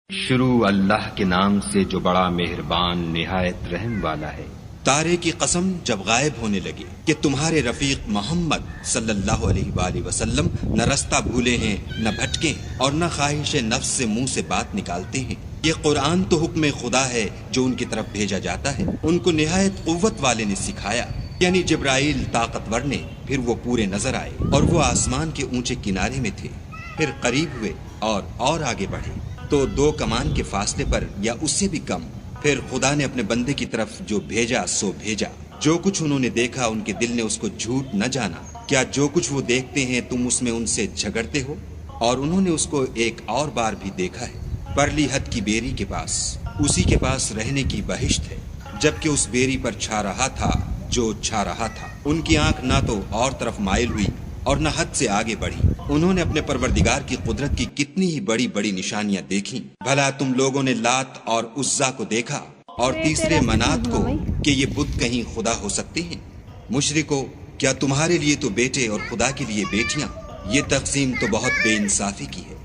شروع اللہ کے نام سے جو بڑا مہربان نہایت رحم والا ہے۔ تارے کی قسم جب غائب ہونے لگے کہ تمہارے رفیق محمد صلی اللہ علیہ وآلہ وسلم نہ رستہ بھولے ہیں نہ بھٹکے اور نہ خواہش نفس سے منہ سے بات نکالتے ہیں۔ یہ قرآن تو حکم خدا ہے جو ان کی طرف بھیجا جاتا ہے۔ ان کو نہایت قوت والے نے سکھایا، یعنی جبرائیل طاقتور نے۔ پھر وہ پورے نظر آئے اور وہ آسمان کے اونچے کنارے میں تھے، پھر قریب ہوئے اور آگے بڑھے تو 2 کمان کے فاصلے پر یا اس سے بھی کم۔ پھر خدا نے اپنے بندے کی طرف جو بھیجا سو بھیجا۔ جو کچھ انہوں نے دیکھا ان کے دل نے اس کو جھوٹ نہ جانا۔ کیا جو کچھ وہ دیکھتے ہیں تم اس میں ان سے جھگڑتے ہو؟ اور انہوں نے اس کو ایک اور بار بھی دیکھا ہے، پرلی حد کی بیری کے پاس، اسی کے پاس رہنے کی بہشت ہے، جبکہ اس بیری پر چھا رہا تھا جو چھا رہا تھا۔ ان کی آنکھ نہ تو اور طرف مائل ہوئی اور نہ حد سے آگے بڑھی۔ انہوں نے اپنے پروردگار کی قدرت کی کتنی ہی بڑی بڑی نشانیاں دیکھیں۔ بھلا تم لوگوں نے لات اور عزا کو دیکھا اور تیسرے منات کو کہ یہ بت کہیں خدا ہو سکتے ہیں؟ مشرکو، کیا تمہارے لیے تو بیٹے اور خدا کے لیے بیٹیاں؟ یہ تقسیم تو بہت بے انصافی کی ہے۔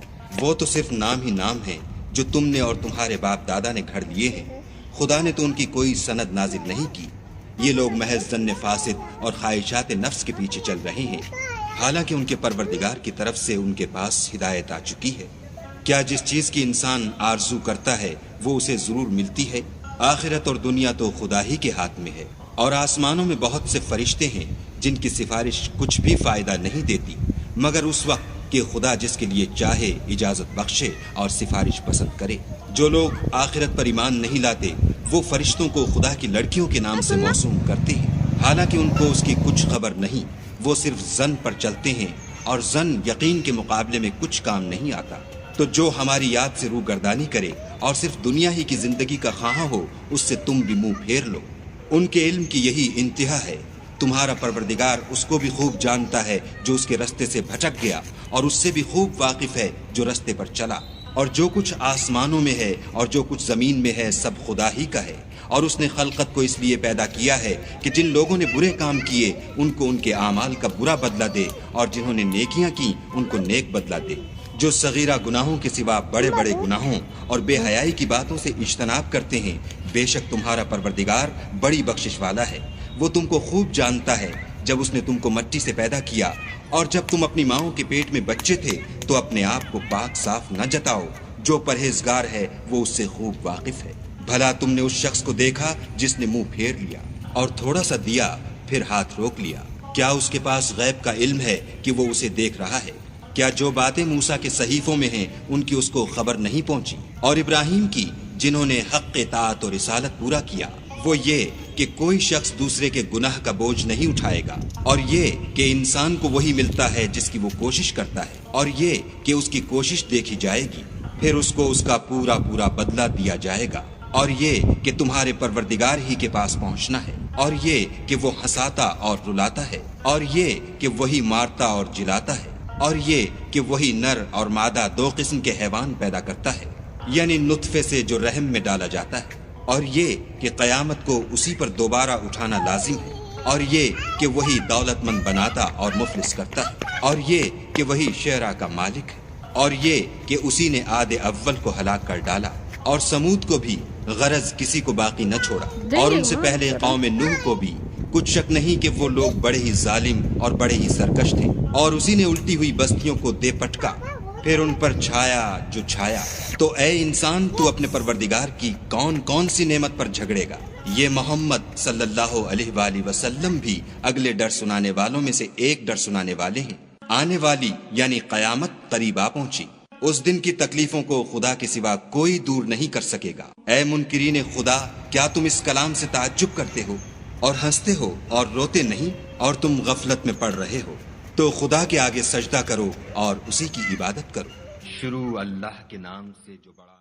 وہ تو صرف نام ہی نام ہے جو تم نے اور تمہارے باپ دادا نے گھڑ لیے ہیں۔ خدا نے تو ان کی کوئی سند نازل نہیں کی۔ یہ لوگ محض ظن فاسد اور خواہشات نفس کے پیچھے چل رہے ہیں، حالانکہ ان کے پروردگار کی طرف سے ان کے پاس ہدایت آ چکی ہے۔ کیا جس چیز کی انسان آرزو کرتا ہے وہ اسے ضرور ملتی ہے؟ آخرت اور دنیا تو خدا ہی کے ہاتھ میں ہے، اور آسمانوں میں بہت سے فرشتے ہیں جن کی سفارش کچھ بھی فائدہ نہیں دیتی مگر اس وقت کہ خدا جس کے لیے چاہے اجازت بخشے اور سفارش پسند کرے۔ جو لوگ آخرت پر ایمان نہیں لاتے وہ فرشتوں کو خدا کی لڑکیوں کے نام سے موسوم کرتے ہیں، حالانکہ ان کو اس کی کچھ خبر نہیں۔ وہ صرف ظن پر چلتے ہیں اور ظن یقین کے مقابلے میں کچھ کام نہیں آتا۔ تو جو ہماری یاد سے روگردانی کرے اور صرف دنیا ہی کی زندگی کا خواہاں ہو اس سے تم بھی منہ پھیر لو۔ ان کے علم کی یہی انتہا ہے۔ تمہارا پروردگار اس کو بھی خوب جانتا ہے جو اس کے رستے سے بھٹک گیا، اور اس سے بھی خوب واقف ہے جو رستے پر چلا۔ اور جو کچھ آسمانوں میں ہے اور جو کچھ زمین میں ہے سب خدا ہی کا ہے، اور اس نے خلقت کو اس لیے پیدا کیا ہے کہ جن لوگوں نے برے کام کیے ان کو ان کے اعمال کا برا بدلہ دے، اور جنہوں نے نیکیاں کی ان کو نیک بدلہ دے۔ جو صغیرہ گناہوں کے سوا بڑے بڑے گناہوں اور بے حیائی کی باتوں سے اجتناب کرتے ہیں، بے شک تمہارا پروردگار بڑی بخشش والا ہے۔ وہ تم کو خوب جانتا ہے جب اس نے تم کو مٹی سے پیدا کیا، اور جب تم اپنی ماؤں کے پیٹ میں بچے تھے تو اپنے آپ کو پاک صاف نہ جتاؤ۔ جو پرہیزگار ہے وہ اس سے خوب واقف ہے۔ بھلا تم نے اس شخص کو دیکھا جس نے منہ پھیر لیا اور تھوڑا سا دیا پھر ہاتھ روک لیا؟ کیا اس کے پاس غیب کا علم ہے کہ وہ اسے دیکھ رہا ہے؟ کیا جو باتیں موسیٰ کے صحیفوں میں ہیں ان کی اس کو خبر نہیں پہنچی؟ اور ابراہیم کی جنہوں نے حق اطاعت اور رسالت پورا کیا، وہ یہ کہ کوئی شخص دوسرے کے گناہ کا بوجھ نہیں اٹھائے گا، اور یہ کہ انسان کو وہی ملتا ہے جس کی وہ کوشش کرتا ہے، اور یہ کہ اس کی کوشش دیکھی جائے گی، پھر اس کو اس کا پورا پورا بدلہ دیا جائے گا، اور یہ کہ تمہارے پروردگار ہی کے پاس پہنچنا ہے، اور یہ کہ وہ ہنساتا اور رلاتا ہے، اور یہ کہ وہی مارتا اور جلاتا ہے، اور یہ کہ وہی نر اور مادہ 2 قسم کے حیوان پیدا کرتا ہے، یعنی نطفے سے جو رحم میں ڈالا جاتا ہے، اور یہ کہ قیامت کو اسی پر دوبارہ اٹھانا لازم ہے، اور یہ کہ وہی دولت مند بناتا اور مفلس کرتا ہے، اور یہ کہ وہی شعراء کا مالک ہے، اور یہ کہ اسی نے عاد اول کو ہلاک کر ڈالا اور سمود کو بھی، غرض کسی کو باقی نہ چھوڑا، اور ان سے پہلے قوم نوح کو بھی۔ کچھ شک نہیں کہ وہ لوگ بڑے ہی ظالم اور بڑے ہی سرکش تھے، اور اسی نے الٹی ہوئی بستیوں کو دے پٹکا، پھر ان پر چھایا جو چھایا۔ تو اے انسان، تو اپنے پروردگار کی کون کون سی نعمت پر جھگڑے گا؟ یہ محمد صلی اللہ علیہ وآلہ وسلم بھی اگلے ڈر سنانے والوں میں سے ایک ڈر سنانے والے ہیں۔ آنے والی یعنی قیامت قریب آ پہنچی۔ اس دن کی تکلیفوں کو خدا کے سوا کوئی دور نہیں کر سکے گا۔ اے منکرین خدا، کیا تم اس کلام سے تعجب کرتے ہو اور ہنستے ہو اور روتے نہیں، اور تم غفلت میں پڑ رہے ہو؟ تو خدا کے آگے سجدہ کرو اور اسی کی عبادت کرو۔ شروع اللہ کے نام سے جو بڑا